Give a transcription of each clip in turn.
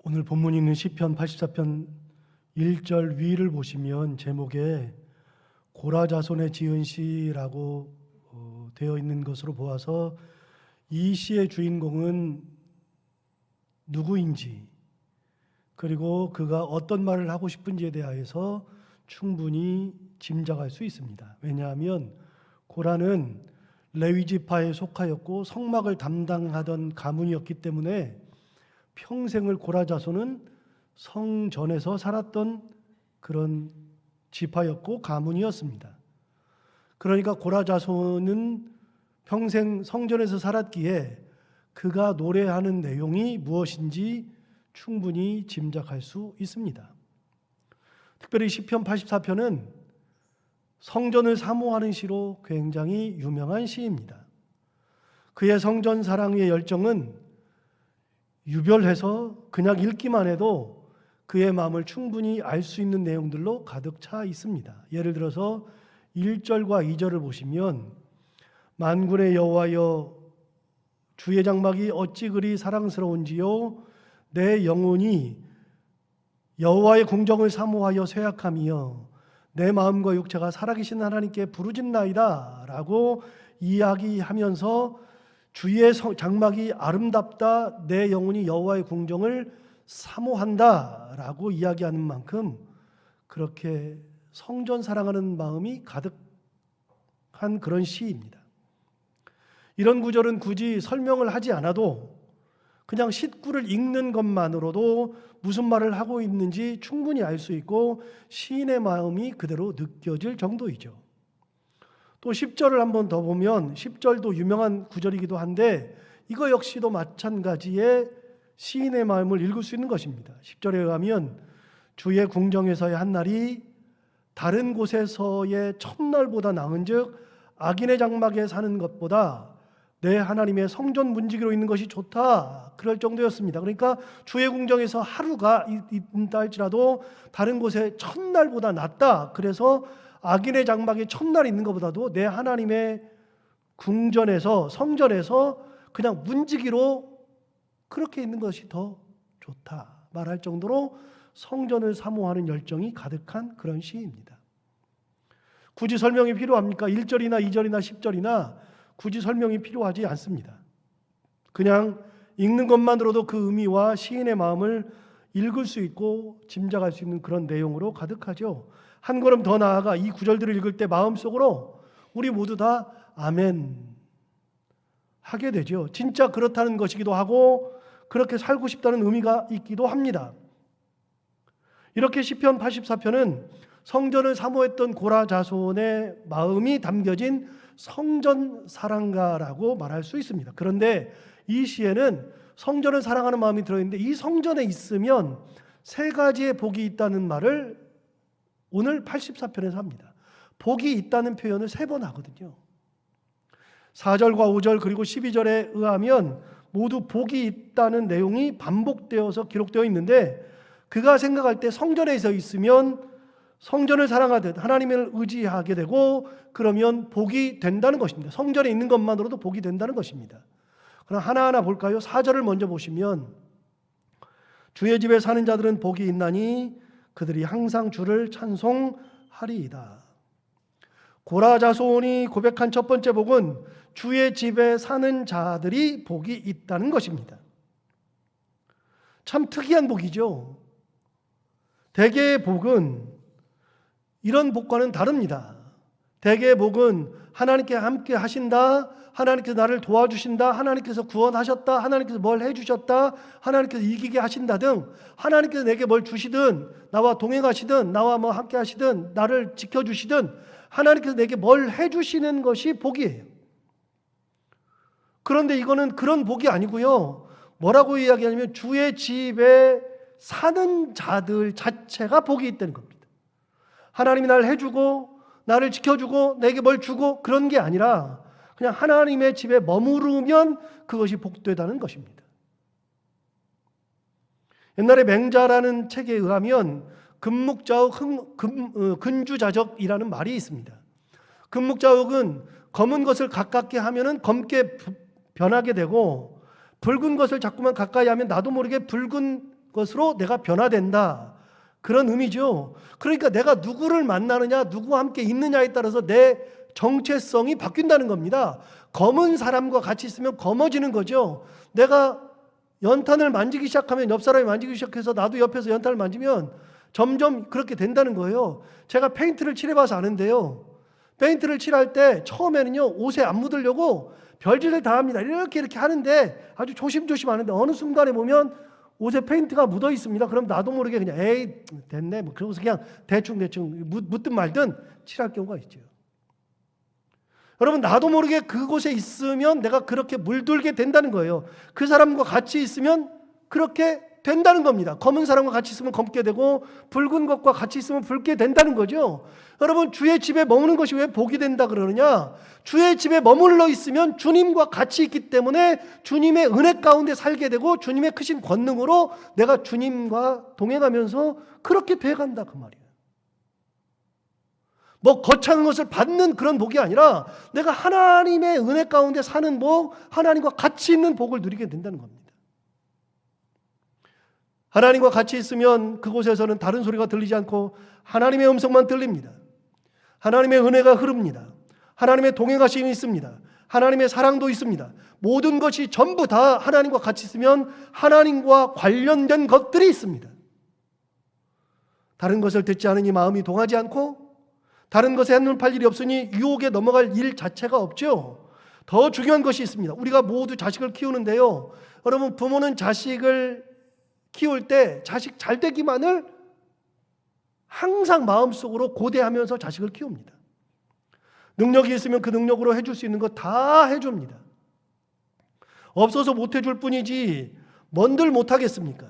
오늘 본문 있는 시편 84편 1절 위를 보시면 제목에 고라 자손의 지은 시라고 되어 있는 것으로 보아서 이 시의 주인공은 누구인지, 그리고 그가 어떤 말을 하고 싶은지에 대하여서 충분히 짐작할 수 있습니다. 왜냐하면 고라는 레위 지파에 속하였고 성막을 담당하던 가문이었기 때문에 평생을 고라 자손은 성전에서 살았던 그런 지파였고 가문이었습니다. 그러니까 고라 자손은 평생 성전에서 살았기에 그가 노래하는 내용이 무엇인지 충분히 짐작할 수 있습니다. 특별히 시편 84편은 성전을 사모하는 시로 굉장히 유명한 시입니다. 그의 성전 사랑의 열정은 유별해서 그냥 읽기만 해도 그의 마음을 충분히 알 수 있는 내용들로 가득 차 있습니다. 예를 들어서 1절과 2절을 보시면 만군의 여호와여 주의 장막이 어찌 그리 사랑스러운지요 내 영혼이 여호와의 궁정을 사모하여 쇠약함이여 내 마음과 육체가 살아계신 하나님께 부르짖나이다 라고 이야기하면서 주의 장막이 아름답다, 내 영혼이 여호와의 궁정을 사모한다 라고 이야기하는 만큼 그렇게 성전 사랑하는 마음이 가득한 그런 시입니다. 이런 구절은 굳이 설명을 하지 않아도 그냥 시구를 읽는 것만으로도 무슨 말을 하고 있는지 충분히 알 수 있고 시인의 마음이 그대로 느껴질 정도이죠. 또 10절을 한번 더 보면 10절도 유명한 구절이기도 한데 이거 역시도 마찬가지의 시인의 마음을 읽을 수 있는 것입니다. 10절에 의하면 주의 궁정에서의 한 날이 다른 곳에서의 첫날보다 나은즉 악인의 장막에 사는 것보다 내 하나님의 성전 문지기로 있는 것이 좋다 그럴 정도였습니다. 그러니까 주의 궁정에서 하루가 있다 할지라도 다른 곳에 첫날보다 낫다. 그래서 악인의 장막에 첫날 있는 것보다도 내 하나님의 궁전에서 성전에서 그냥 문지기로 그렇게 있는 것이 더 좋다 말할 정도로 성전을 사모하는 열정이 가득한 그런 시입니다. 굳이 설명이 필요합니까? 1절이나 2절이나 10절이나 굳이 설명이 필요하지 않습니다. 그냥 읽는 것만으로도 그 의미와 시인의 마음을 읽을 수 있고 짐작할 수 있는 그런 내용으로 가득하죠. 한 걸음 더 나아가 이 구절들을 읽을 때 마음속으로 우리 모두 다 아멘 하게 되죠. 진짜 그렇다는 것이기도 하고 그렇게 살고 싶다는 의미가 있기도 합니다. 이렇게 시편 84편은 성전을 사모했던 고라 자손의 마음이 담겨진 성전 사랑가라고 말할 수 있습니다. 그런데 이 시에는 성전을 사랑하는 마음이 들어있는데 이 성전에 있으면 세 가지의 복이 있다는 말을 오늘 84편에서 합니다. 복이 있다는 표현을 3번 하거든요. 4절과 5절 그리고 12절에 의하면 모두 복이 있다는 내용이 반복되어서 기록되어 있는데 그가 생각할 때 성전에 있으면 성전을 사랑하듯 하나님을 의지하게 되고 그러면 복이 된다는 것입니다. 성전에 있는 것만으로도 복이 된다는 것입니다. 그럼 하나하나 볼까요? 4절을 먼저 보시면 주의 집에 사는 자들은 복이 있나니 그들이 항상 주를 찬송하리이다. 고라 자손이 고백한 첫 번째 복은 주의 집에 사는 자들이 복이 있다는 것입니다. 참 특이한 복이죠. 대개의 복은 이런 복과는 다릅니다. 대개의 복은 하나님께 함께 하신다, 하나님께서 나를 도와주신다, 하나님께서 구원하셨다, 하나님께서 뭘 해주셨다, 하나님께서 이기게 하신다 등 하나님께서 내게 뭘 주시든 나와 동행하시든 나와 뭐 함께 하시든 나를 지켜주시든 하나님께서 내게 뭘 해주시는 것이 복이에요. 그런데 이거는 그런 복이 아니고요. 뭐라고 이야기하냐면 주의 집에 사는 자들 자체가 복이 있다는 겁니다. 하나님이 나를 해주고 나를 지켜주고 내게 뭘 주고 그런 게 아니라 그냥 하나님의 집에 머무르면 그것이 복되다는 것입니다. 옛날에 맹자라는 책에 의하면 금묵자욱 근주자적이라는 말이 있습니다. 금묵자욱은 검은 것을 가깝게 하면은 검게 변하게 되고 붉은 것을 자꾸만 가까이 하면 나도 모르게 붉은 것으로 내가 변화된다. 그런 의미죠. 그러니까 내가 누구를 만나느냐, 누구와 함께 있느냐에 따라서 내 정체성이 바뀐다는 겁니다. 검은 사람과 같이 있으면 검어지는 거죠. 내가 연탄을 만지기 시작하면 옆 사람이 만지기 시작해서 나도 옆에서 연탄을 만지면 점점 그렇게 된다는 거예요. 제가 페인트를 칠해봐서 아는데요. 페인트를 칠할 때 처음에는요, 옷에 안 묻으려고 별짓을 다 합니다. 이렇게 하는데 아주 조심조심 하는데 어느 순간에 보면 옷에 페인트가 묻어 있습니다. 그럼 나도 모르게 그냥 에이 됐네 뭐 그러고서 그냥 대충 묻든 말든 칠할 경우가 있죠. 여러분, 나도 모르게 그곳에 있으면 내가 그렇게 물들게 된다는 거예요. 그 사람과 같이 있으면 그렇게 된다는 겁니다. 검은 사람과 같이 있으면 검게 되고 붉은 것과 같이 있으면 붉게 된다는 거죠. 여러분, 주의 집에 머무는 것이 왜 복이 된다 그러느냐? 주의 집에 머물러 있으면 주님과 같이 있기 때문에 주님의 은혜 가운데 살게 되고 주님의 크신 권능으로 내가 주님과 동행하면서 그렇게 돼간다 그 말이에요. 뭐 거창한 것을 받는 그런 복이 아니라 내가 하나님의 은혜 가운데 사는 복, 하나님과 같이 있는 복을 누리게 된다는 겁니다. 하나님과 같이 있으면 그곳에서는 다른 소리가 들리지 않고 하나님의 음성만 들립니다. 하나님의 은혜가 흐릅니다. 하나님의 동행하심이 있습니다. 하나님의 사랑도 있습니다. 모든 것이 전부 다 하나님과 같이 있으면 하나님과 관련된 것들이 있습니다. 다른 것을 듣지 않으니 마음이 동하지 않고 다른 것에 한눈 팔 일이 없으니 유혹에 넘어갈 일 자체가 없죠. 더 중요한 것이 있습니다. 우리가 모두 자식을 키우는데요. 여러분, 부모는 자식을 키울 때 자식 잘 되기만을 항상 마음속으로 고대하면서 자식을 키웁니다. 능력이 있으면 그 능력으로 해줄 수 있는 거 다 해줍니다. 없어서 못 해줄 뿐이지 뭔들 못하겠습니까?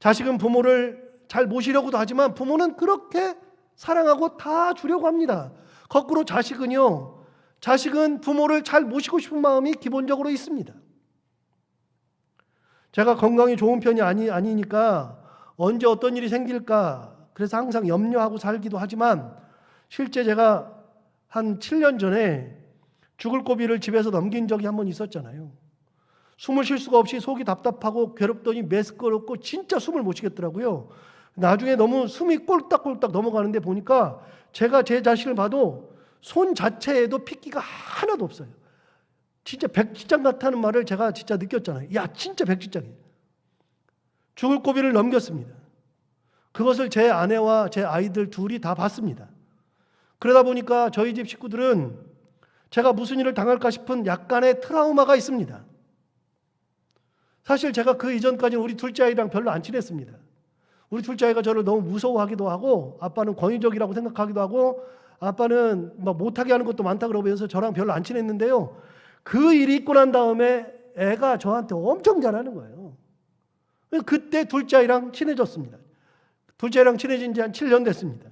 자식은 부모를 잘 모시려고도 하지만 부모는 그렇게 사랑하고 다 주려고 합니다. 거꾸로 자식은 부모를 잘 모시고 싶은 마음이 기본적으로 있습니다. 제가 건강이 좋은 편이 아니니까 언제 어떤 일이 생길까 그래서 항상 염려하고 살기도 하지만 실제 제가 한 7년 전에 죽을 고비를 집에서 넘긴 적이 한 번 있었잖아요. 숨을 쉴 수가 없이 속이 답답하고 괴롭더니 메스꺼웠고 진짜 숨을 못 쉬겠더라고요. 나중에 너무 숨이 꼴딱꼴딱 넘어가는데 보니까 제가 제 자신을 봐도 손 자체에도 핏기가 하나도 없어요. 진짜 백지장 같다는 말을 제가 진짜 느꼈잖아요. 야, 진짜 백지장이에요. 죽을 고비를 넘겼습니다. 그것을 제 아내와 제 아이들 둘이 다 봤습니다. 그러다 보니까 저희 집 식구들은 제가 무슨 일을 당할까 싶은 약간의 트라우마가 있습니다. 사실 제가 그 이전까지는 우리 둘째 아이랑 별로 안 친했습니다. 우리 둘째 아이가 저를 너무 무서워하기도 하고 아빠는 권위적이라고 생각하기도 하고 아빠는 뭐 못하게 하는 것도 많다 그러면서 저랑 별로 안 친했는데요. 그 일이 있고 난 다음에 애가 저한테 엄청 잘하는 거예요. 그때 둘째 아이랑 친해졌습니다. 둘째 아이랑 친해진 지 한 7년 됐습니다.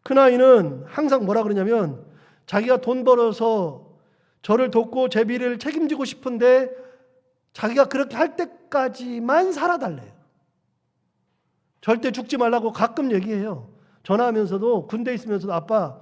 큰아이는 항상 뭐라 그러냐면 자기가 돈 벌어서 저를 돕고 제 미래를 책임지고 싶은데 자기가 그렇게 할 때까지만 살아달래요. 절대 죽지 말라고 가끔 얘기해요. 전화하면서도 군대에 있으면서도 아빠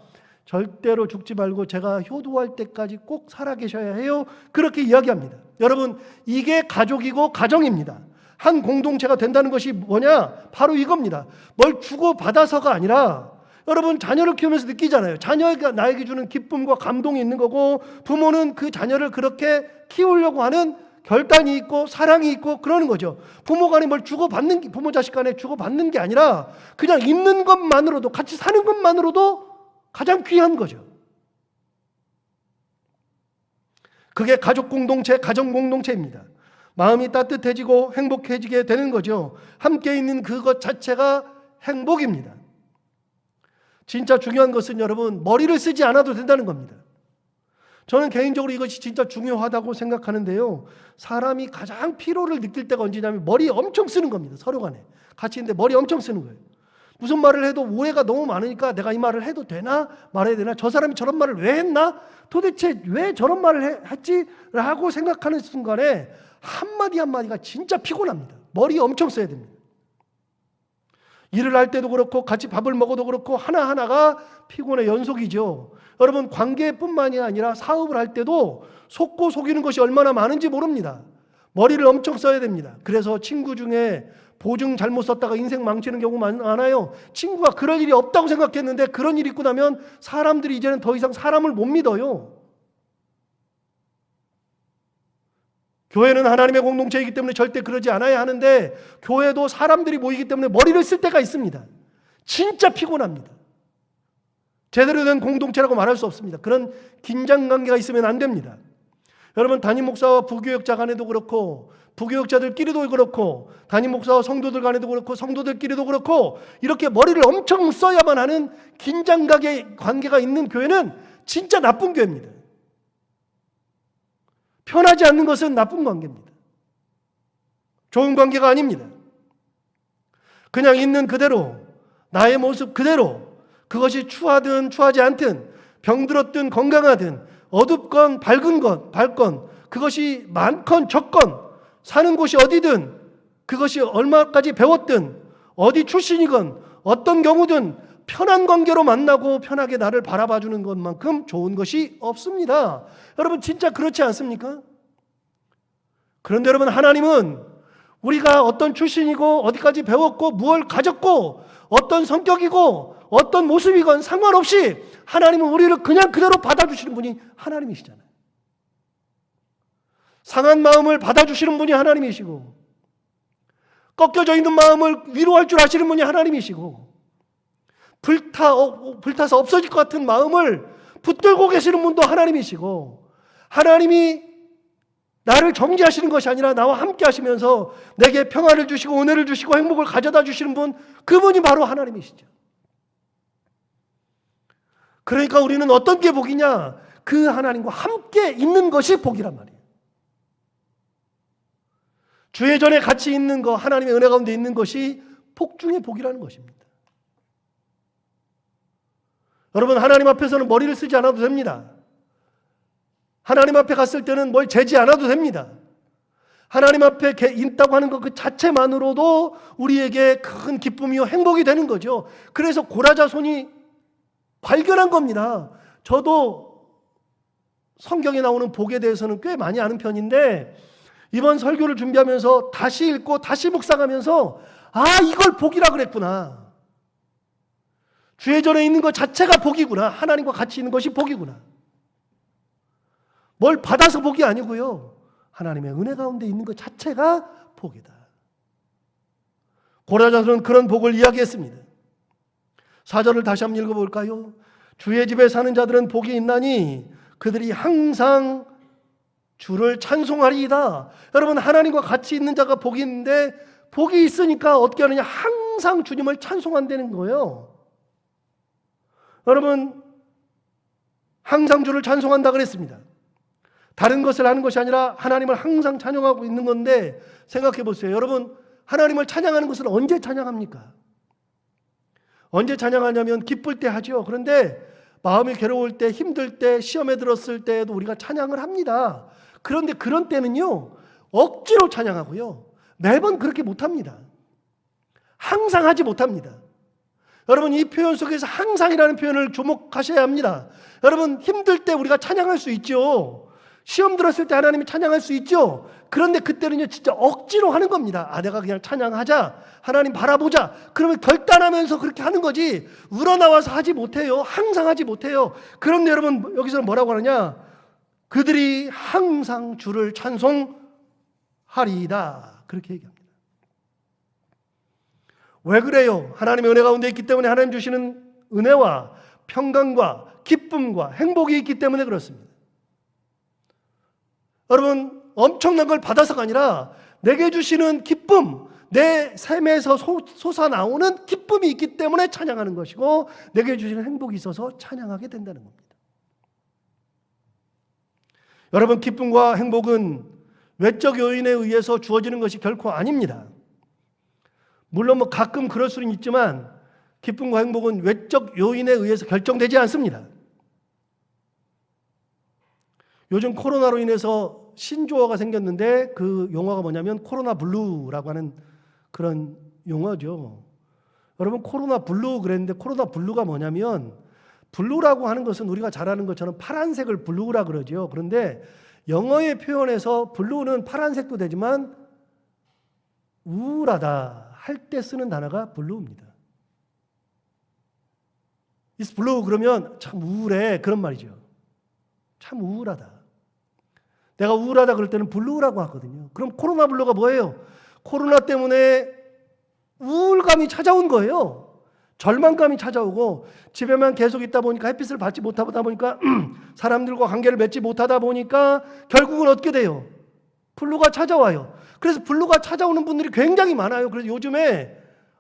절대로 죽지 말고 제가 효도할 때까지 꼭 살아 계셔야 해요. 그렇게 이야기합니다. 여러분, 이게 가족이고 가정입니다. 한 공동체가 된다는 것이 뭐냐? 바로 이겁니다. 뭘 주고받아서가 아니라 여러분, 자녀를 키우면서 느끼잖아요. 자녀가 나에게 주는 기쁨과 감동이 있는 거고 부모는 그 자녀를 그렇게 키우려고 하는 결단이 있고 사랑이 있고 그러는 거죠. 부모 간에 뭘 주고받는 게, 부모 자식 간에 주고받는 게 아니라 그냥 있는 것만으로도, 같이 사는 것만으로도 가장 귀한 거죠. 그게 가족 공동체, 가정 공동체입니다. 마음이 따뜻해지고 행복해지게 되는 거죠. 함께 있는 그것 자체가 행복입니다. 진짜 중요한 것은 여러분, 머리를 쓰지 않아도 된다는 겁니다. 저는 개인적으로 이것이 진짜 중요하다고 생각하는데요. 사람이 가장 피로를 느낄 때가 언제냐면 머리 엄청 쓰는 겁니다. 서로 간에 같이 있는데 머리 엄청 쓰는 거예요. 무슨 말을 해도 오해가 너무 많으니까 내가 이 말을 해도 되나 말해야 되나, 저 사람이 저런 말을 왜 했나, 도대체 왜 저런 말을 했지 라고 생각하는 순간에 한마디 한마디가 진짜 피곤합니다. 머리 엄청 써야 됩니다. 일을 할 때도 그렇고 같이 밥을 먹어도 그렇고 하나하나가 피곤의 연속이죠. 여러분, 관계뿐만이 아니라 사업을 할 때도 속고 속이는 것이 얼마나 많은지 모릅니다. 머리를 엄청 써야 됩니다. 그래서 친구 중에 보증 잘못 썼다가 인생 망치는 경우 많아요. 친구가 그럴 일이 없다고 생각했는데 그런 일이 있고 나면 사람들이 이제는 더 이상 사람을 못 믿어요. 교회는 하나님의 공동체이기 때문에 절대 그러지 않아야 하는데 교회도 사람들이 모이기 때문에 머리를 쓸 때가 있습니다. 진짜 피곤합니다. 제대로 된 공동체라고 말할 수 없습니다. 그런 긴장관계가 있으면 안 됩니다. 여러분, 담임 목사와 부교역자 간에도 그렇고 부교역자들끼리도 그렇고 담임 목사와 성도들 간에도 그렇고 성도들끼리도 그렇고 이렇게 머리를 엄청 써야만 하는 긴장관계가 있는 교회는 진짜 나쁜 교회입니다. 편하지 않는 것은 나쁜 관계입니다. 좋은 관계가 아닙니다. 그냥 있는 그대로 나의 모습 그대로 그것이 추하든 추하지 않든 병들었든 건강하든 어둡건 밝건 그것이 많건 적건 사는 곳이 어디든 그것이 얼마까지 배웠든 어디 출신이건 어떤 경우든 편한 관계로 만나고 편하게 나를 바라봐주는 것만큼 좋은 것이 없습니다. 여러분, 진짜 그렇지 않습니까? 그런데 여러분, 하나님은 우리가 어떤 출신이고 어디까지 배웠고 무엇을 가졌고 어떤 성격이고 어떤 모습이건 상관없이 하나님은 우리를 그냥 그대로 받아주시는 분이 하나님이시잖아요. 상한 마음을 받아주시는 분이 하나님이시고 꺾여져 있는 마음을 위로할 줄 아시는 분이 하나님이시고 불타서 없어질 것 같은 마음을 붙들고 계시는 분도 하나님이시고 하나님이 나를 정죄하시는 것이 아니라 나와 함께 하시면서 내게 평안을 주시고 은혜를 주시고 행복을 가져다 주시는 분, 그분이 바로 하나님이시죠. 그러니까 우리는 어떤 게 복이냐? 그 하나님과 함께 있는 것이 복이란 말이에요. 주의 전에 같이 있는 것, 하나님의 은혜 가운데 있는 것이 복 중의 복이라는 것입니다. 여러분, 하나님 앞에서는 머리를 쓰지 않아도 됩니다. 하나님 앞에 갔을 때는 뭘 재지 않아도 됩니다. 하나님 앞에 있다고 하는 것 그 자체만으로도 우리에게 큰 기쁨이요 행복이 되는 거죠. 그래서 고라자손이 발견한 겁니다. 저도 성경에 나오는 복에 대해서는 꽤 많이 아는 편인데 이번 설교를 준비하면서 다시 읽고 다시 묵상하면서 이걸 복이라 그랬구나. 주의 전에 있는 것 자체가 복이구나. 하나님과 같이 있는 것이 복이구나. 뭘 받아서 복이 아니고요. 하나님의 은혜 가운데 있는 것 자체가 복이다. 고라자손은 그런 복을 이야기했습니다. 4절을 다시 한번 읽어볼까요? 주의 집에 사는 자들은 복이 있나니 그들이 항상 주를 찬송하리이다. 여러분, 하나님과 같이 있는 자가 복이 있는데 복이 있으니까 어떻게 하느냐? 항상 주님을 찬송한다는 거예요. 여러분, 항상 주를 찬송한다 그랬습니다. 다른 것을 하는 것이 아니라 하나님을 항상 찬양하고 있는 건데 생각해 보세요. 여러분, 하나님을 찬양하는 것은 언제 찬양합니까? 언제 찬양하냐면 기쁠 때 하죠. 그런데 마음이 괴로울 때, 힘들 때, 시험에 들었을 때에도 우리가 찬양을 합니다. 그런데 그런 때는요, 억지로 찬양하고요, 매번 그렇게 못합니다. 항상 하지 못합니다. 여러분, 이 표현 속에서 항상이라는 표현을 주목하셔야 합니다. 여러분, 힘들 때 우리가 찬양할 수 있죠. 시험 들었을 때 하나님이 찬양할 수 있죠. 그런데 그때는요, 진짜 억지로 하는 겁니다. 내가 그냥 찬양하자, 하나님 바라보자, 그러면 결단하면서 그렇게 하는 거지 우러나와서 하지 못해요. 항상 하지 못해요. 그런데 여러분, 여기서는 뭐라고 하느냐? 그들이 항상 주를 찬송하리이다, 그렇게 얘기합니다. 왜 그래요? 하나님의 은혜 가운데 있기 때문에 하나님 주시는 은혜와 평강과 기쁨과 행복이 있기 때문에 그렇습니다. 여러분, 엄청난 걸 받아서가 아니라 내게 주시는 기쁨, 내 삶에서 솟아나오는 기쁨이 있기 때문에 찬양하는 것이고 내게 주시는 행복이 있어서 찬양하게 된다는 겁니다. 여러분, 기쁨과 행복은 외적 요인에 의해서 주어지는 것이 결코 아닙니다. 물론 가끔 그럴 수는 있지만 기쁨과 행복은 외적 요인에 의해서 결정되지 않습니다. 요즘 코로나로 인해서 신조어가 생겼는데 그 용어가 뭐냐면 코로나 블루라고 하는 그런 용어죠. 여러분, 코로나 블루 그랬는데 코로나 블루가 뭐냐면 블루라고 하는 것은 우리가 잘 아는 것처럼 파란색을 블루라 그러죠. 그런데 영어의 표현에서 블루는 파란색도 되지만 우울하다 할 때 쓰는 단어가 블루입니다. It's blue 그러면 참 우울해 그런 말이죠. 참 우울하다. 내가 우울하다 그럴 때는 블루라고 하거든요. 그럼 코로나 블루가 뭐예요? 코로나 때문에 우울감이 찾아온 거예요. 절망감이 찾아오고 집에만 계속 있다 보니까 햇빛을 받지 못하다 보니까 사람들과 관계를 맺지 못하다 보니까 결국은 어떻게 돼요? 블루가 찾아와요. 그래서 블루가 찾아오는 분들이 굉장히 많아요. 그래서 요즘에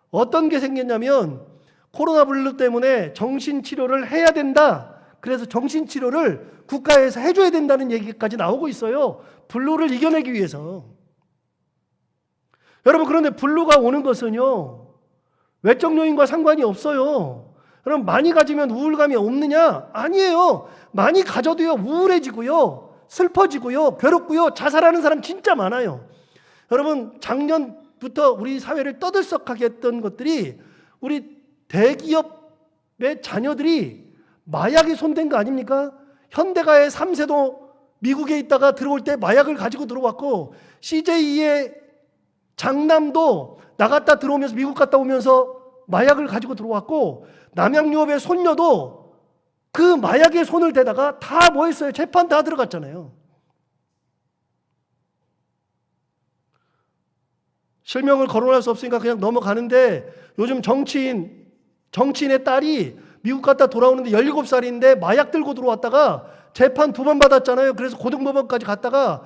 어떤 게 생겼냐면 코로나 블루 때문에 정신치료를 해야 된다. 그래서 정신치료를 국가에서 해줘야 된다는 얘기까지 나오고 있어요. 블루를 이겨내기 위해서. 여러분 그런데 블루가 오는 것은요. 외적 요인과 상관이 없어요. 그럼 많이 가지면 우울감이 없느냐? 아니에요. 많이 가져도요. 우울해지고요. 슬퍼지고요. 괴롭고요. 자살하는 사람 진짜 많아요. 여러분 작년부터 우리 사회를 떠들썩하게 했던 것들이 우리 대기업의 자녀들이 마약에 손댄 거 아닙니까? 현대가의 3세도 미국에 있다가 들어올 때 마약을 가지고 들어왔고 CJ의 장남도 나갔다 들어오면서 미국 갔다 오면서 마약을 가지고 들어왔고 남양유업의 손녀도 그 마약에 손을 대다가 다 뭐 했어요? 재판 다 들어갔잖아요. 실명을 거론할 수 없으니까 그냥 넘어가는데 요즘 정치인의 딸이 미국 갔다 돌아오는데 17살인데 마약 들고 들어왔다가 재판 2번 받았잖아요. 그래서 고등법원까지 갔다가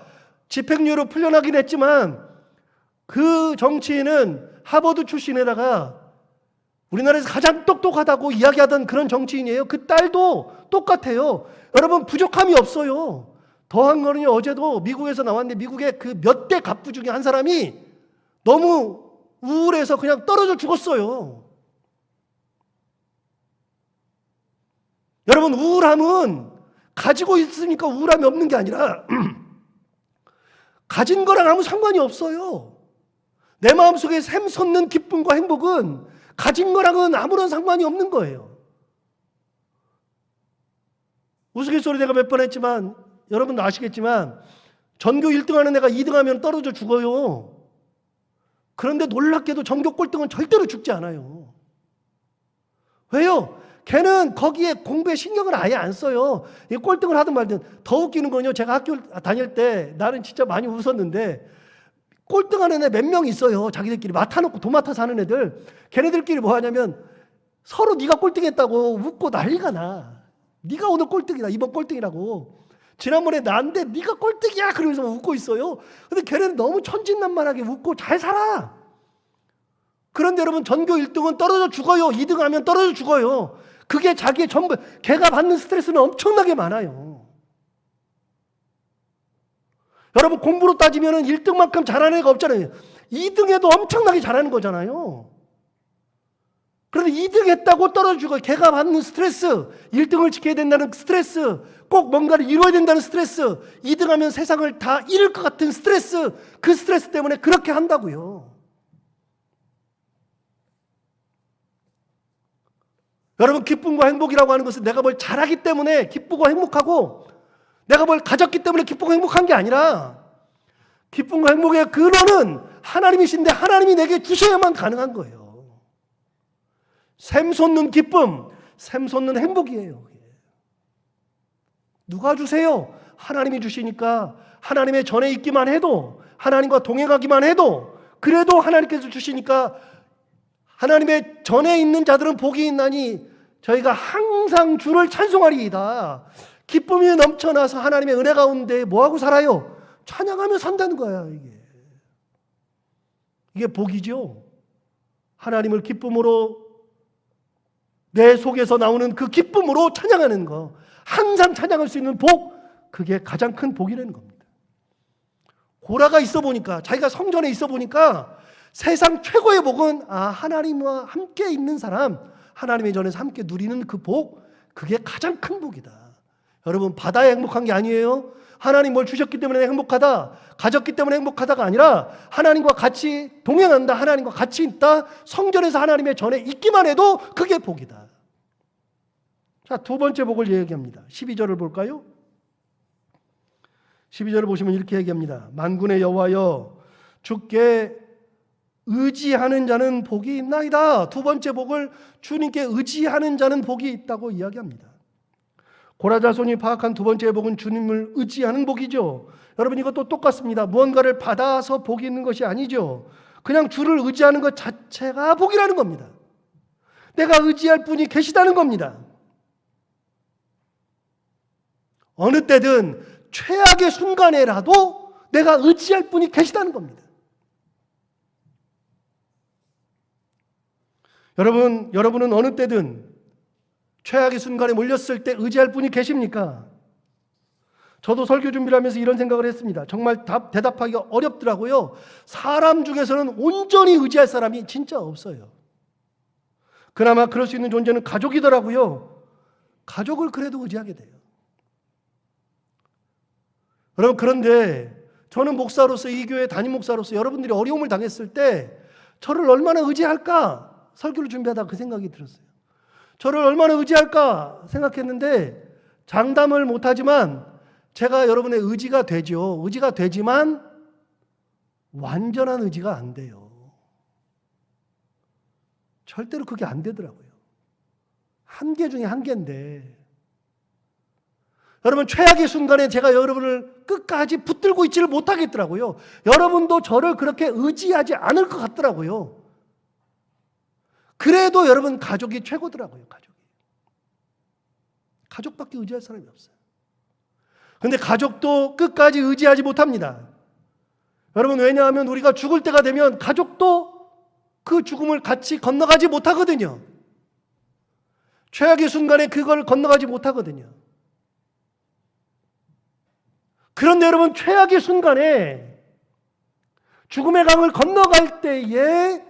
집행유예로 풀려나긴 했지만 그 정치인은 하버드 출신에다가 우리나라에서 가장 똑똑하다고 이야기하던 그런 정치인이에요. 그 딸도 똑같아요. 여러분 부족함이 없어요. 더한 거는요. 어제도 미국에서 나왔는데 미국의 그 몇 대 갑부 중에 한 사람이 너무 우울해서 그냥 떨어져 죽었어요. 여러분 우울함은 가지고 있으니까 우울함이 없는 게 아니라 가진 거랑 아무 상관이 없어요. 내 마음속에 샘솟는 기쁨과 행복은 가진 거랑은 아무런 상관이 없는 거예요. 우스갯소리 내가 몇 번 했지만 여러분도 아시겠지만 전교 1등하는 애가 2등하면 떨어져 죽어요. 그런데 놀랍게도 전교 꼴등은 절대로 죽지 않아요. 왜요? 걔는 거기에 공부에 신경을 아예 안 써요. 꼴등을 하든 말든. 더 웃기는 건요. 제가 학교 다닐 때 나는 진짜 많이 웃었는데 꼴등하는 애 몇 명 있어요. 자기들끼리 맡아놓고 도맡아 사는 애들. 걔네들끼리 뭐 하냐면 서로 네가 꼴등했다고 웃고 난리가 나. 네가 오늘 꼴등이다. 이번 꼴등이라고. 지난번에 나인데 네가 꼴등이야 그러면서 웃고 있어요. 근데 걔네는 너무 천진난만하게 웃고 잘 살아. 그런데 여러분 전교 1등은 떨어져 죽어요. 2등 하면 떨어져 죽어요. 그게 자기의 전부. 걔가 받는 스트레스는 엄청나게 많아요. 여러분 공부로 따지면 1등만큼 잘하는 애가 없잖아요. 2등에도 엄청나게 잘하는 거잖아요. 그런데 2등 했다고 떨어져 죽어요. 걔가 받는 스트레스, 1등을 지켜야 된다는 스트레스, 꼭 뭔가를 이루어야 된다는 스트레스, 2등하면 세상을 다 잃을 것 같은 스트레스, 그 스트레스 때문에 그렇게 한다고요. 여러분 기쁨과 행복이라고 하는 것은 내가 뭘 잘하기 때문에 기쁘고 행복하고 내가 뭘 가졌기 때문에 기쁘고 행복한 게 아니라 기쁨과 행복의 근원은 하나님이신데 하나님이 내게 주셔야만 가능한 거예요. 샘솟는 기쁨, 샘솟는 행복이에요. 누가 주세요? 하나님이 주시니까 하나님의 전에 있기만 해도 하나님과 동행하기만 해도 그래도 하나님께서 주시니까 하나님의 전에 있는 자들은 복이 있나니 저희가 항상 주를 찬송하리이다. 기쁨이 넘쳐나서 하나님의 은혜 가운데 뭐하고 살아요? 찬양하며 산다는 거야. 이게 복이죠. 하나님을 기쁨으로 내 속에서 나오는 그 기쁨으로 찬양하는 거, 항상 찬양할 수 있는 복, 그게 가장 큰 복이라는 겁니다. 고라가 있어 보니까, 자기가 성전에 있어 보니까 세상 최고의 복은 하나님과 함께 있는 사람, 하나님의 전에서 함께 누리는 그 복, 그게 가장 큰 복이다. 여러분 바다에 행복한 게 아니에요. 하나님 뭘 주셨기 때문에 행복하다, 가졌기 때문에 행복하다가 아니라 하나님과 같이 동행한다, 하나님과 같이 있다, 성전에서 하나님의 전에 있기만 해도 그게 복이다. 자, 두 번째 복을 얘기합니다. 12절을 볼까요? 12절을 보시면 이렇게 얘기합니다. 만군의 여호와여 주께 의지하는 자는 복이 있나이다. 두 번째 복을 주님께 의지하는 자는 복이 있다고 이야기합니다. 고라자손이 파악한 두 번째 복은 주님을 의지하는 복이죠. 여러분 이것도 똑같습니다. 무언가를 받아서 복이 있는 것이 아니죠. 그냥 주를 의지하는 것 자체가 복이라는 겁니다. 내가 의지할 분이 계시다는 겁니다. 어느 때든 최악의 순간에라도 내가 의지할 분이 계시다는 겁니다. 여러분은 어느 때든 최악의 순간에 몰렸을 때 의지할 분이 계십니까? 저도 설교 준비를 하면서 이런 생각을 했습니다. 정말 대답하기가 어렵더라고요. 사람 중에서는 온전히 의지할 사람이 진짜 없어요. 그나마 그럴 수 있는 존재는 가족이더라고요. 가족을 그래도 의지하게 돼요. 여러분 그런데 저는 목사로서 이 교회 담임 목사로서 여러분들이 어려움을 당했을 때 저를 얼마나 의지할까? 설교를 준비하다가 그 생각이 들었어요. 저를 얼마나 의지할까 생각했는데 장담을 못하지만 제가 여러분의 의지가 되죠. 의지가 되지만 완전한 의지가 안 돼요. 절대로 그게 안 되더라고요. 한계 중에 한계인데 여러분 최악의 순간에 제가 여러분을 끝까지 붙들고 있지를 못하겠더라고요. 여러분도 저를 그렇게 의지하지 않을 것 같더라고요. 그래도 여러분 가족이 최고더라고요. 가족밖에 의지할 사람이 없어요. 근데 가족도 끝까지 의지하지 못합니다. 여러분 왜냐하면 우리가 죽을 때가 되면 가족도 그 죽음을 같이 건너가지 못하거든요. 최악의 순간에 그걸 건너가지 못하거든요. 그런데 여러분 최악의 순간에 죽음의 강을 건너갈 때에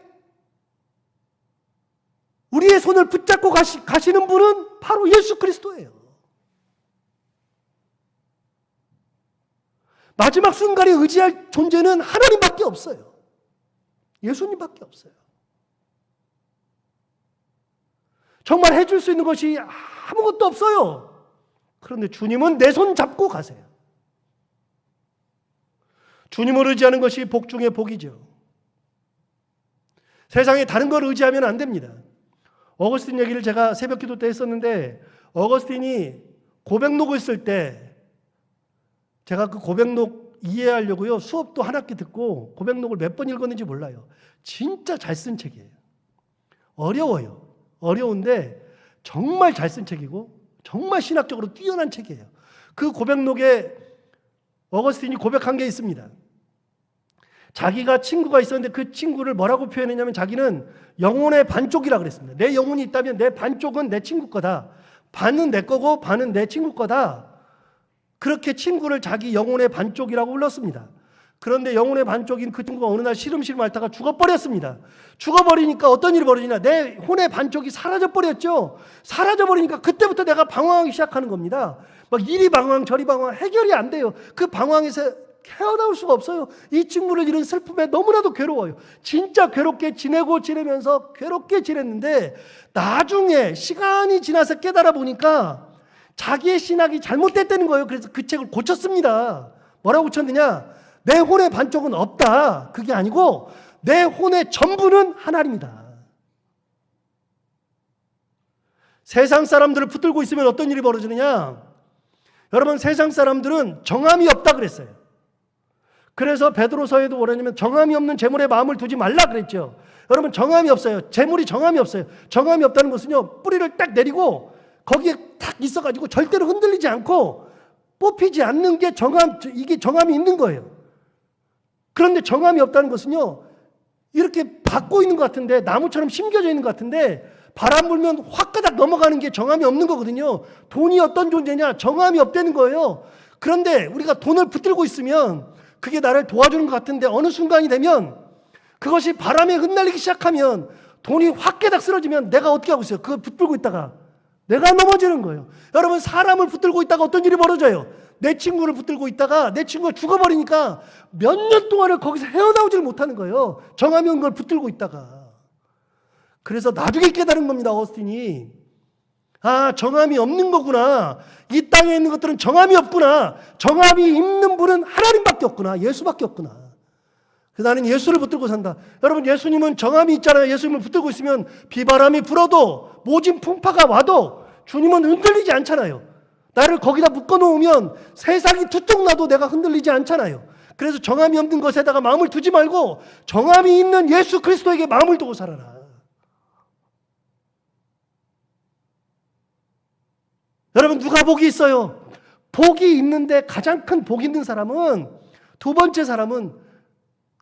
우리의 손을 붙잡고 가시는 분은 바로 예수 그리스도예요. 마지막 순간에 의지할 존재는 하나님밖에 없어요. 예수님밖에 없어요. 정말 해줄 수 있는 것이 아무것도 없어요. 그런데 주님은 내 손 잡고 가세요. 주님을 의지하는 것이 복 중의 복이죠. 세상에 다른 걸 의지하면 안 됩니다. 어거스틴 얘기를 제가 새벽 기도 때 했었는데 어거스틴이 고백록을 쓸 때 제가 그 고백록 이해하려고요. 수업도 한 학기 듣고 고백록을 몇 번 읽었는지 몰라요. 진짜 잘 쓴 책이에요. 어려워요. 어려운데 정말 잘 쓴 책이고 정말 신학적으로 뛰어난 책이에요. 그 고백록에 어거스틴이 고백한 게 있습니다. 자기가 친구가 있었는데 그 친구를 뭐라고 표현했냐면 자기는 영혼의 반쪽이라고 그랬습니다. 내 영혼이 있다면 내 반쪽은 내 친구 거다. 반은 내 거고 반은 내 친구 거다. 그렇게 친구를 자기 영혼의 반쪽이라고 불렀습니다. 그런데 영혼의 반쪽인 그 친구가 어느 날 시름시름 앓다가 죽어버렸습니다. 죽어버리니까 어떤 일이 벌어지냐. 내 혼의 반쪽이 사라져버렸죠. 사라져버리니까 그때부터 내가 방황하기 시작하는 겁니다. 막 이리 방황 저리 방황 해결이 안 돼요. 그 방황에서 헤어나올 수가 없어요. 이 친구를 잃은 슬픔에 너무나도 괴로워요. 진짜 괴롭게 지내면서 괴롭게 지냈는데 나중에 시간이 지나서 깨달아 보니까 자기의 신학이 잘못됐다는 거예요. 그래서 그 책을 고쳤습니다. 뭐라고 고쳤느냐? 내 혼의 반쪽은 없다. 그게 아니고 내 혼의 전부는 하나님이다. 세상 사람들을 붙들고 있으면 어떤 일이 벌어지느냐? 여러분 세상 사람들은 정함이 없다 그랬어요. 그래서 베드로서에도 뭐라냐면 정함이 없는 재물에 마음을 두지 말라 그랬죠. 여러분 정함이 없어요. 재물이 정함이 없어요. 정함이 없다는 것은요. 뿌리를 딱 내리고 거기에 딱 있어가지고 절대로 흔들리지 않고 뽑히지 않는 게 이게 정함이 있는 거예요. 그런데 정함이 없다는 것은요. 이렇게 받고 있는 것 같은데 나무처럼 심겨져 있는 것 같은데 바람 불면 확가닥 넘어가는 게 정함이 없는 거거든요. 돈이 어떤 존재냐? 정함이 없다는 거예요. 그런데 우리가 돈을 붙들고 있으면 그게 나를 도와주는 것 같은데 어느 순간이 되면 그것이 바람에 흩날리기 시작하면 돈이 확 깨닥 쓰러지면 내가 어떻게 하고 있어요? 그걸 붙들고 있다가 내가 넘어지는 거예요. 여러분 사람을 붙들고 있다가 어떤 일이 벌어져요? 내 친구를 붙들고 있다가 내 친구가 죽어버리니까 몇 년 동안을 거기서 헤어나오지를 못하는 거예요. 정함이 온 걸 붙들고 있다가. 그래서 나중에 깨달은 겁니다. 어거스틴이. 아, 정함이 없는 거구나. 이 땅에 있는 것들은 정함이 없구나. 정함이 있는 분은 하나님밖에 없구나. 예수밖에 없구나. 나는 예수를 붙들고 산다. 여러분, 예수님은 정함이 있잖아요. 예수님을 붙들고 있으면 비바람이 불어도 모진 풍파가 와도 주님은 흔들리지 않잖아요. 나를 거기다 묶어놓으면 세상이 투통 나도 내가 흔들리지 않잖아요. 그래서 정함이 없는 것에다가 마음을 두지 말고 정함이 있는 예수 그리스도에게 마음을 두고 살아라. 여러분, 누가 복이 있어요? 복이 있는데 가장 큰 복 있는 사람은, 두 번째 사람은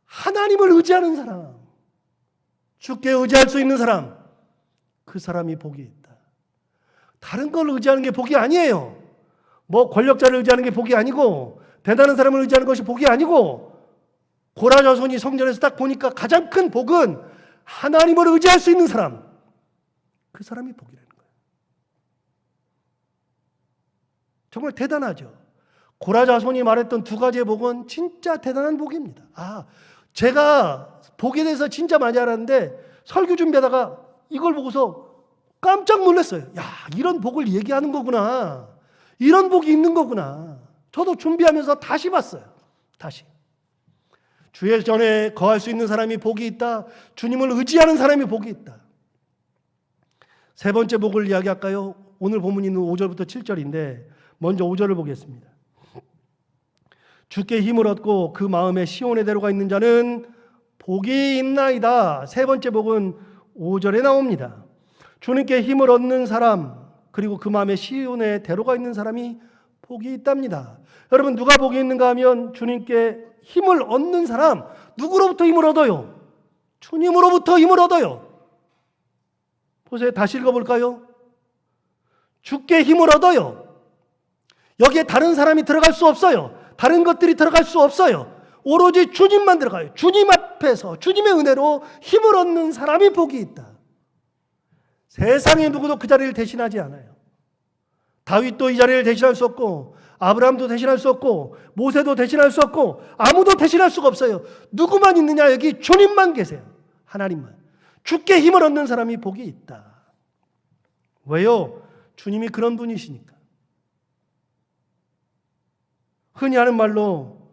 하나님을 의지하는 사람, 주께 의지할 수 있는 사람, 그 사람이 복이 있다. 다른 걸 의지하는 게 복이 아니에요. 뭐 권력자를 의지하는 게 복이 아니고, 대단한 사람을 의지하는 것이 복이 아니고, 고라자손이 성전에서 딱 보니까 가장 큰 복은 하나님을 의지할 수 있는 사람, 그 사람이 복이라는 거예요. 정말 대단하죠. 고라자손이 말했던 두 가지의 복은 진짜 대단한 복입니다. 아, 제가 복에 대해서 진짜 많이 알았는데 설교 준비하다가 이걸 보고서 깜짝 놀랐어요. 야, 이런 복을 얘기하는 거구나. 이런 복이 있는 거구나. 저도 준비하면서 다시 봤어요. 다시. 주의 전에 거할 수 있는 사람이 복이 있다. 주님을 의지하는 사람이 복이 있다. 세 번째 복을 이야기할까요? 오늘 본문이 있는 5절부터 7절인데 먼저 5절을 보겠습니다. 주께 힘을 얻고 그 마음에 시온의 대로가 있는 자는 복이 있나이다. 세 번째 복은 5절에 나옵니다. 주님께 힘을 얻는 사람, 그리고 그 마음에 시온의 대로가 있는 사람이 복이 있답니다. 여러분, 누가 복이 있는가 하면 주님께 힘을 얻는 사람. 누구로부터 힘을 얻어요? 주님으로부터 힘을 얻어요. 보세요. 다시 읽어볼까요? 주께 힘을 얻어요. 여기에 다른 사람이 들어갈 수 없어요. 다른 것들이 들어갈 수 없어요. 오로지 주님만 들어가요. 주님 앞에서 주님의 은혜로 힘을 얻는 사람이 복이 있다. 세상에 누구도 그 자리를 대신하지 않아요. 다윗도 이 자리를 대신할 수 없고, 아브라함도 대신할 수 없고, 모세도 대신할 수 없고, 아무도 대신할 수가 없어요. 누구만 있느냐? 여기 주님만 계세요. 하나님만. 주께 힘을 얻는 사람이 복이 있다. 왜요? 주님이 그런 분이시니까. 흔히 하는 말로,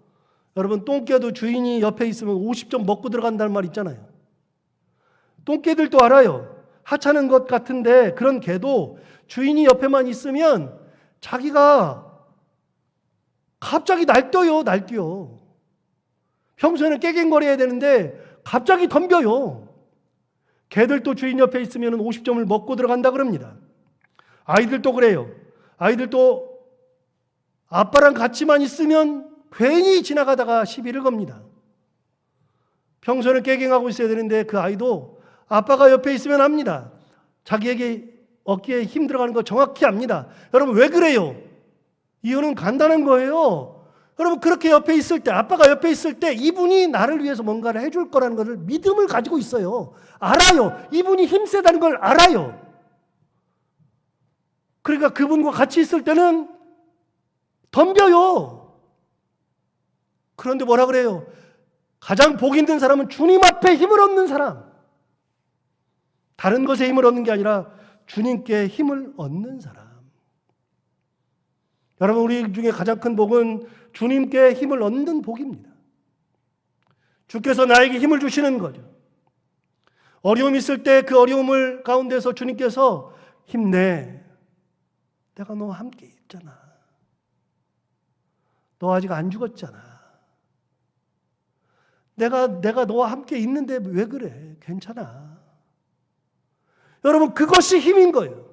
여러분, 똥개도 주인이 옆에 있으면 50점 먹고 들어간다는 말 있잖아요. 똥개들도 알아요. 하찮은 것 같은데 그런 개도 주인이 옆에만 있으면 자기가 갑자기 날뛰어요. 날뛰어. 평소에는 깨갱거려야 되는데 갑자기 덤벼요. 개들도 주인 옆에 있으면 50점을 먹고 들어간다 그럽니다. 아이들도 그래요. 아이들도 아빠랑 같이만 있으면 괜히 지나가다가 시비를 겁니다. 평소에는 깨갱하고 있어야 되는데 그 아이도 아빠가 옆에 있으면 압니다. 자기에게 어깨에 힘 들어가는 거 정확히 압니다. 여러분, 왜 그래요? 이유는 간단한 거예요. 여러분, 그렇게 옆에 있을 때, 아빠가 옆에 있을 때 이분이 나를 위해서 뭔가를 해줄 거라는 것을 믿음을 가지고 있어요. 알아요. 이분이 힘세다는 걸 알아요. 그러니까 그분과 같이 있을 때는 덤벼요. 그런데 뭐라 그래요? 가장 복 있는 사람은 주님 앞에 힘을 얻는 사람. 다른 것에 힘을 얻는 게 아니라 주님께 힘을 얻는 사람. 여러분, 우리 중에 가장 큰 복은 주님께 힘을 얻는 복입니다. 주께서 나에게 힘을 주시는 거죠. 어려움이 있을 때 그 어려움을 가운데서 주님께서 힘내. 내가 너와 함께 있잖아. 너 아직 안 죽었잖아. 내가 너와 함께 있는데 왜 그래? 괜찮아. 여러분, 그것이 힘인 거예요.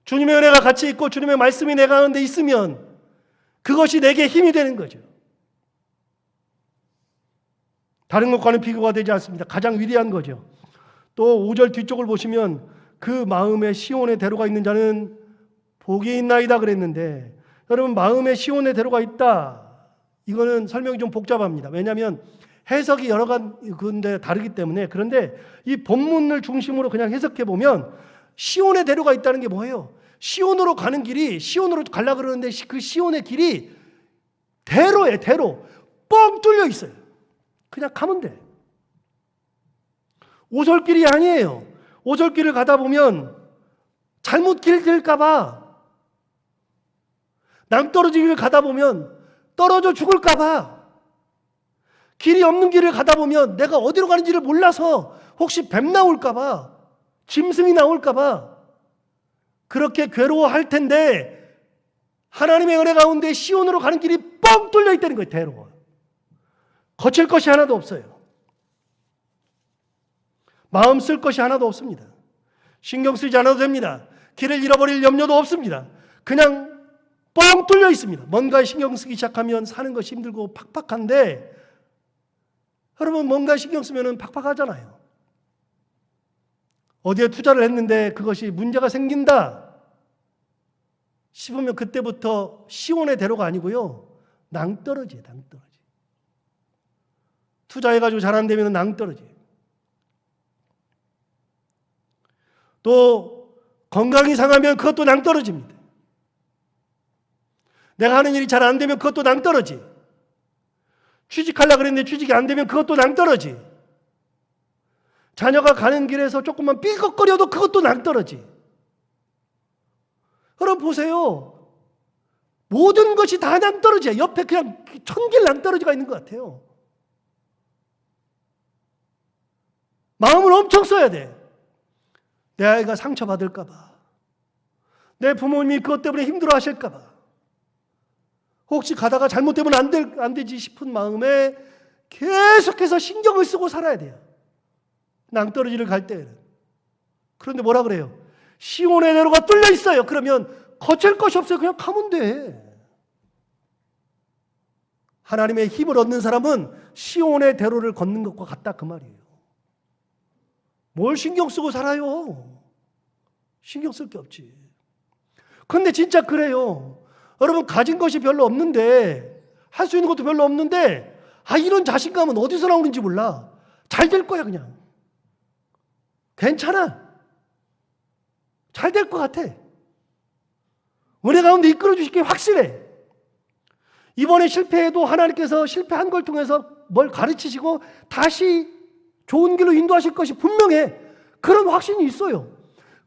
주님의 은혜가 같이 있고 주님의 말씀이 내 가운데 있으면 그것이 내게 힘이 되는 거죠. 다른 것과는 비교가 되지 않습니다. 가장 위대한 거죠. 또 5절 뒤쪽을 보시면 그 마음에 시온의 대로가 있는 자는 복이 있나이다 그랬는데, 여러분, 마음에 시온의 대로가 있다. 이거는 설명이 좀 복잡합니다. 왜냐하면 해석이 여러 군데 다르기 때문에. 그런데 이 본문을 중심으로 그냥 해석해 보면 시온의 대로가 있다는 게 뭐예요? 시온으로 가는 길이, 시온으로 가려고 그러는데 그 시온의 길이 대로예요. 대로. 뻥 뚫려 있어요. 그냥 가면 돼. 오솔길이 아니에요. 오솔길을 가다 보면 잘못 길 들까봐, 낭떠러지 길을 가다 보면 떨어져 죽을까봐, 길이 없는 길을 가다 보면 내가 어디로 가는지를 몰라서 혹시 뱀 나올까봐, 짐승이 나올까봐 그렇게 괴로워할 텐데, 하나님의 은혜 가운데 시온으로 가는 길이 뻥 뚫려 있다는 거예요. 대로 거칠 것이 하나도 없어요. 마음 쓸 것이 하나도 없습니다. 신경 쓰지 않아도 됩니다. 길을 잃어버릴 염려도 없습니다. 그냥 뻥 뚫려 있습니다. 뭔가에 신경 쓰기 시작하면 사는 것이 힘들고 팍팍한데, 여러분 뭔가 신경 쓰면 팍팍하잖아요. 어디에 투자를 했는데 그것이 문제가 생긴다 싶으면 그때부터 시온의 대로가 아니고요, 낭떠러지예요. 낭떠러지. 투자해가지고 잘 안 되면 낭떠러지. 또 건강이 상하면 그것도 낭떠러집니다. 내가 하는 일이 잘 안 되면 그것도 낭떠러지. 취직하려고 그랬는데 취직이 안 되면 그것도 낭떠러지. 자녀가 가는 길에서 조금만 삐걱거려도 그것도 낭떠러지. 여러분 보세요. 모든 것이 다 낭떠러지야. 옆에 그냥 천길 낭떠러지가 있는 것 같아요. 마음을 엄청 써야 돼. 내 아이가 상처받을까 봐, 내 부모님이 그것 때문에 힘들어 하실까 봐, 혹시 가다가 잘못되면 안 되지 싶은 마음에 계속해서 신경을 쓰고 살아야 돼요. 낭떠러지를 갈 때에는. 그런데 뭐라 그래요? 시온의 대로가 뚫려 있어요. 그러면 거칠 것이 없어요. 그냥 가면 돼. 하나님의 힘을 얻는 사람은 시온의 대로를 걷는 것과 같다 그 말이에요. 뭘 신경 쓰고 살아요? 신경 쓸 게 없지. 근데 진짜 그래요. 여러분 가진 것이 별로 없는데, 할 수 있는 것도 별로 없는데, 이런 자신감은 어디서 나오는지 몰라. 잘 될 거야 그냥. 괜찮아. 잘 될 것 같아. 은혜 가운데 이끌어 주실 게 확실해. 이번에 실패해도 하나님께서 실패한 걸 통해서 뭘 가르치시고 다시 좋은 길로 인도하실 것이 분명해. 그런 확신이 있어요.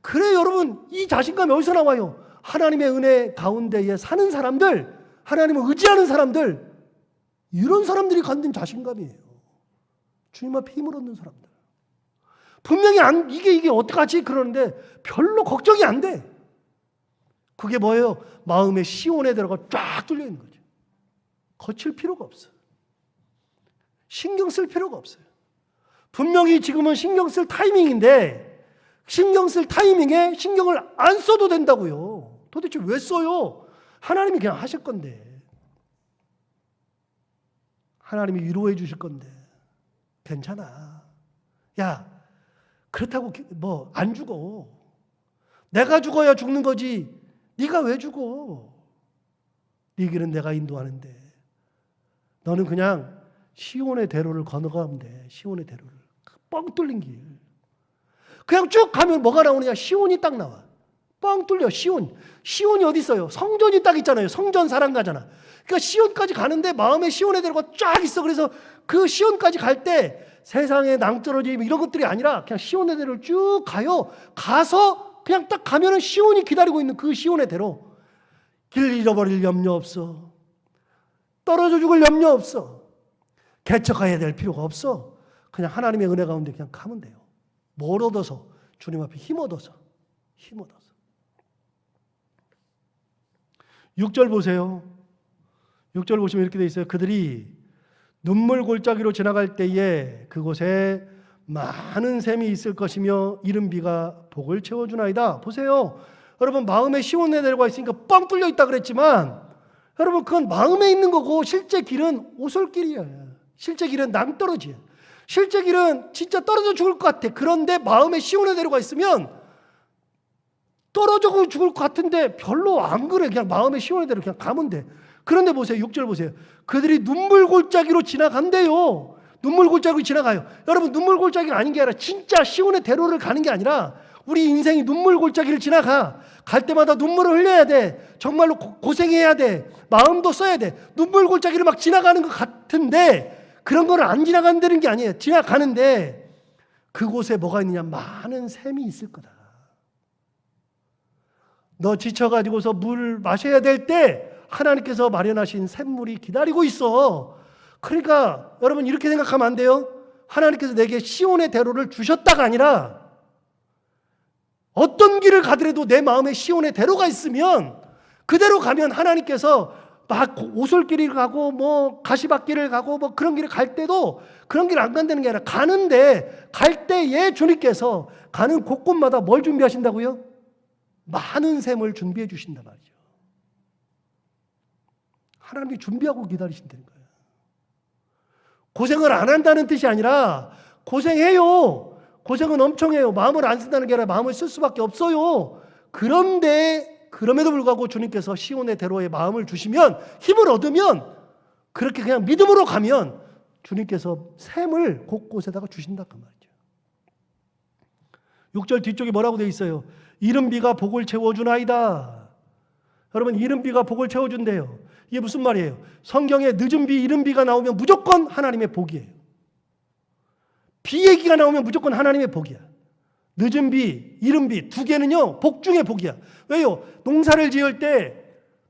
그래 여러분, 이 자신감이 어디서 나와요? 하나님의 은혜 가운데에 사는 사람들, 하나님을 의지하는 사람들, 이런 사람들이 갖는 자신감이에요. 주님 앞에 힘을 얻는 사람들. 분명히 이게 어떡하지? 그러는데 별로 걱정이 안 돼. 그게 뭐예요? 마음의 시온의 대로가 쫙 뚫려 있는 거죠. 거칠 필요가 없어요. 신경 쓸 필요가 없어요. 분명히 지금은 신경 쓸 타이밍인데, 신경 쓸 타이밍에 신경을 안 써도 된다고요. 도대체 왜 써요? 하나님이 그냥 하실 건데, 하나님이 위로해 주실 건데 괜찮아. 야, 그렇다고 뭐 안 죽어. 내가 죽어야 죽는 거지 네가 왜 죽어? 네 길은 내가 인도하는데 너는 그냥 시온의 대로를 건너가면 돼. 시온의 대로를. 뻥 뚫린 길. 그냥 쭉 가면 뭐가 나오느냐? 시온이 딱 나와. 뻥 뚫려. 시온. 시온이 어디 있어요? 성전이 딱 있잖아요. 성전 사람 가잖아. 그러니까 시온까지 가는데 마음에 시온의 대로가 쫙 있어. 그래서 그 시온까지 갈 때 세상에 낭떠러짐 이런 것들이 아니라 그냥 시온의 대로를 쭉 가요. 가서 그냥 딱 가면은 시온이 기다리고 있는 그 시온의 대로. 길 잃어버릴 염려 없어. 떨어져 죽을 염려 없어. 개척해야 될 필요가 없어. 그냥 하나님의 은혜 가운데 그냥 가면 돼요. 뭘 얻어서? 주님 앞에 힘 얻어서. 힘 얻어서. 6절 보세요. 6절 보시면 이렇게 돼 있어요. 그들이 눈물 골짜기로 지나갈 때에 그곳에 많은 샘이 있을 것이며 이른 비가 복을 채워주나이다. 보세요. 여러분 마음에 시온의 대로가 있으니까 뻥 뚫려 있다 그랬지만 여러분 그건 마음에 있는 거고 실제 길은 오솔길이야. 실제 길은 낭떠러지야. 실제 길은 진짜 떨어져 죽을 것 같아. 그런데 마음에 시온의 대로가 있으면 떨어져 죽을 것 같은데 별로 안 그래. 그냥 마음에 시온의 대로 그냥 가면 돼. 그런데 보세요. 6절 보세요. 그들이 눈물 골짜기로 지나간대요. 눈물 골짜기로 지나가요. 여러분 눈물 골짜기가 아닌 게 아니라 진짜 시온의 대로를 가는 게 아니라 우리 인생이 눈물 골짜기를 지나가. 갈 때마다 눈물을 흘려야 돼. 정말로 고생해야 돼. 마음도 써야 돼. 눈물 골짜기를 막 지나가는 것 같은데 그런 거는 안 지나간다는 게 아니에요. 지나가는데 그곳에 뭐가 있느냐? 많은 샘이 있을 거다. 너 지쳐가지고서 물 마셔야 될 때 하나님께서 마련하신 샘물이 기다리고 있어. 그러니까 여러분 이렇게 생각하면 안 돼요. 하나님께서 내게 시온의 대로를 주셨다가 아니라 어떤 길을 가더라도 내 마음에 시온의 대로가 있으면 그대로 가면 하나님께서 막 오솔길을 가고 뭐 가시밭길을 가고 뭐 그런 길을 갈 때도 그런 길 안 간다는 게 아니라 가는데 갈 때에 주님께서 가는 곳곳마다 뭘 준비하신다고요? 많은 샘을 준비해 주신단 말이죠. 하나님이 준비하고 기다리신다는 거예요. 고생을 안 한다는 뜻이 아니라 고생해요. 고생은 엄청 해요. 마음을 안 쓴다는 게 아니라 마음을 쓸 수밖에 없어요. 그런데 그럼에도 불구하고 주님께서 시온의 대로의 마음을 주시면 힘을 얻으면 그렇게 그냥 믿음으로 가면 주님께서 샘을 곳곳에다가 주신다 그 말이죠. 6절 뒤쪽에 뭐라고 되어 있어요? 이른 비가 복을 채워주나이다. 여러분 이른 비가 복을 채워준대요. 이게 무슨 말이에요? 성경에 늦은 비, 이른 비가 나오면 무조건 하나님의 복이에요. 비 얘기가 나오면 무조건 하나님의 복이야. 늦은 비, 이른 비 두 개는요 복 중에 복이야. 왜요? 농사를 지을 때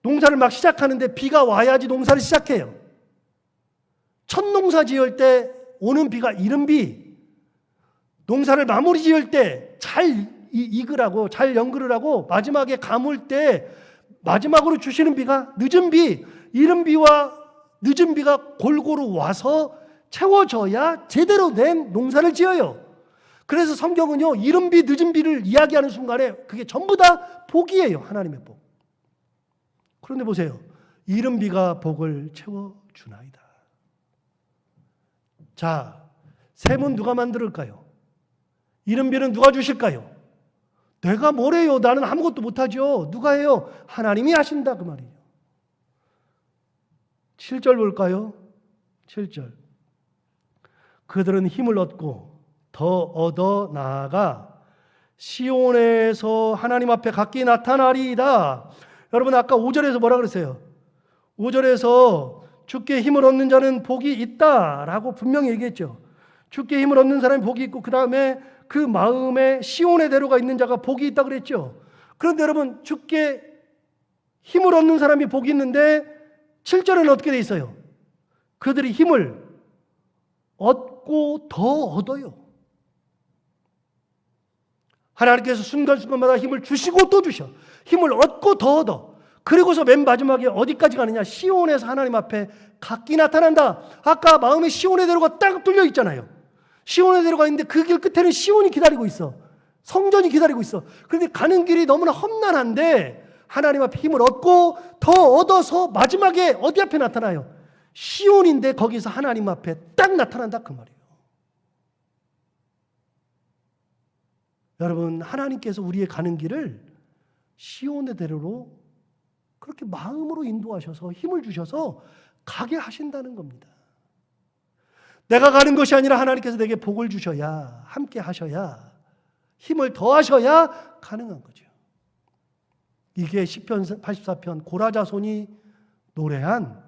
농사를 막 시작하는데 비가 와야지 농사를 시작해요. 첫 농사 지을 때 오는 비가 이른 비, 농사를 마무리 지을 때 잘 익으라고 잘 연그르라고 마지막에 가물 때 마지막으로 주시는 비가 늦은 비, 이른 비와 늦은 비가 골고루 와서 채워져야 제대로 된 농사를 지어요. 그래서 성경은요 이른 비 늦은 비를 이야기하는 순간에 그게 전부 다 복이에요. 하나님의 복. 그런데 보세요. 이른 비가 복을 채워주나이다. 자, 샘은 누가 만들을까요? 이른 비는 누가 주실까요? 내가 뭐래요? 나는 아무것도 못하죠. 누가 해요? 하나님이 하신다 그 말이에요. 7절 볼까요? 7절. 그들은 힘을 얻고 더 얻어 나아가 시온에서 하나님 앞에 각기 나타나리이다. 여러분 아까 5절에서 뭐라 그랬어요? 5절에서 주께 힘을 얻는 자는 복이 있다라고 분명히 얘기했죠. 주께 힘을 얻는 사람이 복이 있고 그 다음에 그 마음에 시온의 대로가 있는 자가 복이 있다 그랬죠. 그런데 여러분 주께 힘을 얻는 사람이 복이 있는데 7절에는 어떻게 돼 있어요? 그들이 힘을 얻고 더 얻어요. 하나님께서 순간순간마다 힘을 주시고 또 주셔. 힘을 얻고 더 얻어. 그리고서 맨 마지막에 어디까지 가느냐? 시온에서 하나님 앞에 각기 나타난다. 아까 마음에 시온의 대로가 딱 뚫려 있잖아요. 시온의 대로가 있는데 그 길 끝에는 시온이 기다리고 있어. 성전이 기다리고 있어. 그런데 가는 길이 너무나 험난한데 하나님 앞에 힘을 얻고 더 얻어서 마지막에 어디 앞에 나타나요? 시온인데 거기서 하나님 앞에 딱 나타난다 그 말이에요. 여러분 하나님께서 우리의 가는 길을 시온의 대로로 그렇게 마음으로 인도하셔서 힘을 주셔서 가게 하신다는 겁니다. 내가 가는 것이 아니라 하나님께서 내게 복을 주셔야 함께 하셔야 힘을 더하셔야 가능한 거죠. 이게 시편 84편 고라자손이 노래한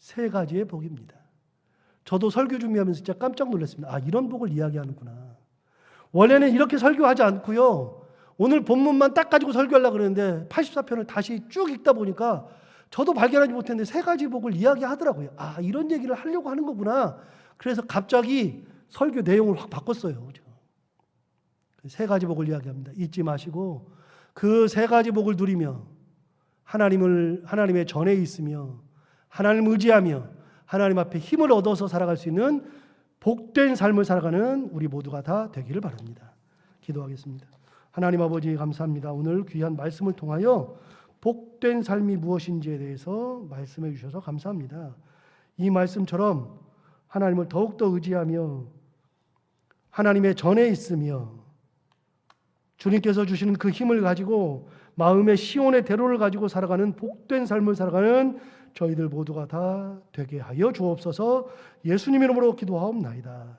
세 가지의 복입니다. 저도 설교 준비하면서 진짜 깜짝 놀랐습니다. 아 이런 복을 이야기하는구나. 원래는 이렇게 설교하지 않고요. 오늘 본문만 딱 가지고 설교하려고 그랬는데 84편을 다시 쭉 읽다 보니까 저도 발견하지 못했는데 세 가지 복을 이야기하더라고요. 아 이런 얘기를 하려고 하는 거구나. 그래서 갑자기 설교 내용을 확 바꿨어요. 세 가지 복을 이야기합니다. 잊지 마시고 그 세 가지 복을 누리며 하나님의 전에 있으며 하나님을 의지하며 하나님 앞에 힘을 얻어서 살아갈 수 있는 복된 삶을 살아가는 우리 모두가 다 되기를 바랍니다. 기도하겠습니다. 하나님 아버지 감사합니다. 오늘 귀한 말씀을 통하여 복된 삶이 무엇인지에 대해서 말씀해 주셔서 감사합니다. 이 말씀처럼 하나님을 더욱더 의지하며 하나님의 전에 있으며 주님께서 주시는 그 힘을 가지고 마음의 시온의 대로를 가지고 살아가는 복된 삶을 살아가는 저희들 모두가 다 되게 하여 주옵소서. 예수님 이름으로 기도하옵나이다.